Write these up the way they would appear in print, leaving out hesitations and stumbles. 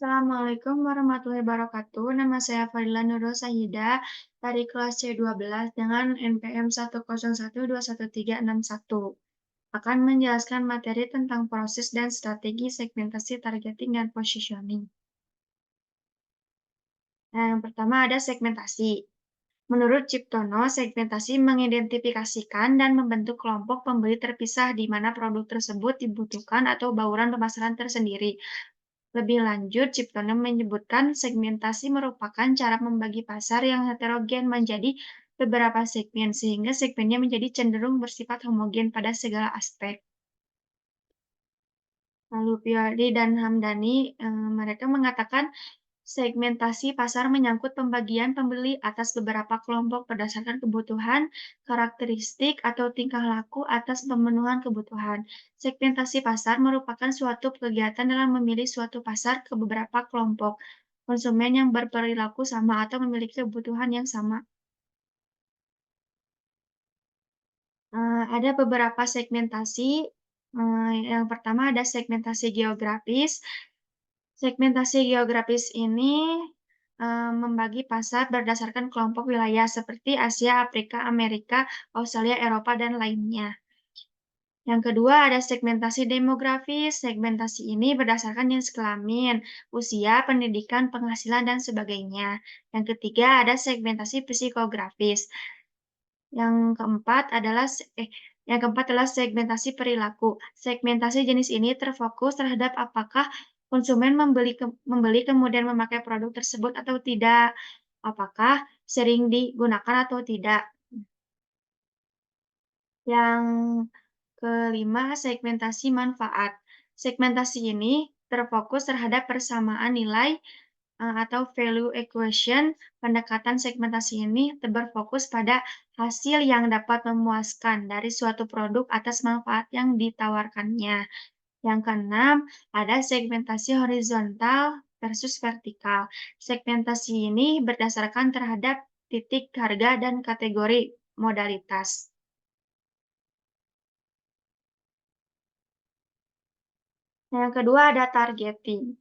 Assalamualaikum warahmatullahi wabarakatuh. Nama saya Fadila Nurul Sahida dari kelas C12 dengan NPM 1012131. Akan menjelaskan materi tentang proses dan strategi segmentasi targeting dan positioning. Nah, yang pertama ada segmentasi. Menurut Ciptono, segmentasi mengidentifikasikan dan membentuk kelompok pembeli terpisah di mana produk tersebut dibutuhkan atau bauran pemasaran tersendiri. Lebih lanjut, Ciptono menyebutkan segmentasi merupakan cara membagi pasar yang heterogen menjadi beberapa segmen, sehingga segmennya menjadi cenderung bersifat homogen pada segala aspek. Lalu Pioli dan Hamdani, mereka mengatakan segmentasi pasar menyangkut pembagian pembeli atas beberapa kelompok berdasarkan kebutuhan, karakteristik, atau tingkah laku atas pemenuhan kebutuhan. Segmentasi pasar merupakan suatu kegiatan dalam memilih suatu pasar ke beberapa kelompok konsumen yang berperilaku sama atau memiliki kebutuhan yang sama. Ada beberapa segmentasi. Yang pertama ada segmentasi geografis. Segmentasi geografis ini membagi pasar berdasarkan kelompok wilayah seperti Asia, Afrika, Amerika, Australia, Eropa, dan lainnya. Yang kedua ada segmentasi demografis. Segmentasi ini berdasarkan jenis kelamin, usia, pendidikan, penghasilan, dan sebagainya. Yang ketiga ada segmentasi psikografis. Yang keempat adalah segmentasi perilaku. Segmentasi jenis ini terfokus terhadap apakah konsumen membeli kemudian memakai produk tersebut atau tidak, apakah sering digunakan atau tidak. Yang kelima, segmentasi manfaat. Segmentasi ini terfokus terhadap persamaan nilai atau value equation. Pendekatan segmentasi ini berfokus pada hasil yang dapat memuaskan dari suatu produk atas manfaat yang ditawarkannya. Yang keenam, ada segmentasi horizontal versus vertikal. Segmentasi ini berdasarkan terhadap titik harga dan kategori modalitas. Yang kedua ada targeting.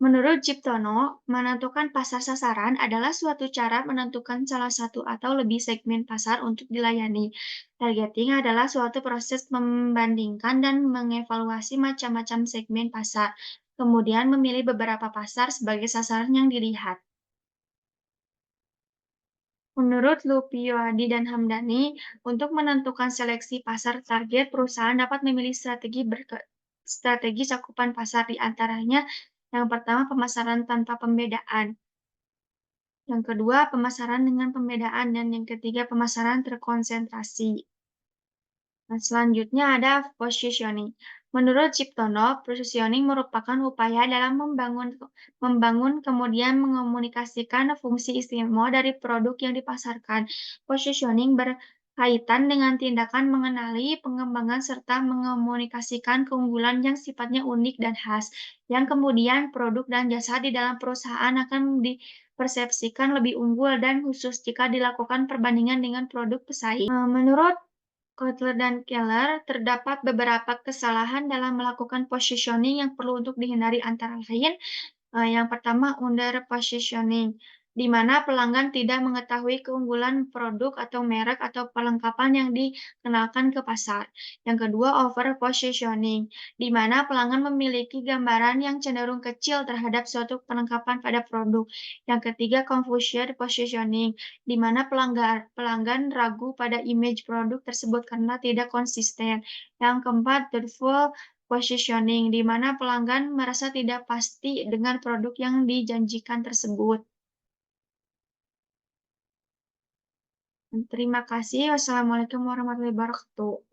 Menurut Ciptono, menentukan pasar sasaran adalah suatu cara menentukan salah satu atau lebih segmen pasar untuk dilayani. Targeting adalah suatu proses membandingkan dan mengevaluasi macam-macam segmen pasar, kemudian memilih beberapa pasar sebagai sasaran yang dilihat. Menurut Lupioadi dan Hamdani, untuk menentukan seleksi pasar target, perusahaan dapat memilih strategi cakupan pasar di antaranya yang pertama pemasaran tanpa pembedaan, yang kedua pemasaran dengan pembedaan, dan yang ketiga pemasaran terkonsentrasi. Nah, selanjutnya ada positioning. Menurut Ciptono, positioning merupakan upaya dalam membangun kemudian mengomunikasikan fungsi istimewa dari produk yang dipasarkan. Positioning berkaitan dengan tindakan mengenali, pengembangan, serta mengomunikasikan keunggulan yang sifatnya unik dan khas, yang kemudian produk dan jasa di dalam perusahaan akan dipersepsikan lebih unggul dan khusus jika dilakukan perbandingan dengan produk pesaing. Menurut Kotler dan Keller, terdapat beberapa kesalahan dalam melakukan positioning yang perlu untuk dihindari antara lain, yang pertama under positioning, di mana pelanggan tidak mengetahui keunggulan produk atau merek atau perlengkapan yang dikenalkan ke pasar. Yang kedua over positioning, di mana pelanggan memiliki gambaran yang cenderung kecil terhadap suatu perlengkapan pada produk. Yang ketiga confusion positioning, di mana pelanggan ragu pada image produk tersebut karena tidak konsisten. Yang keempat doubtful positioning, di mana pelanggan merasa tidak pasti dengan produk yang dijanjikan tersebut. Terima kasih. Wassalamualaikum warahmatullahi wabarakatuh.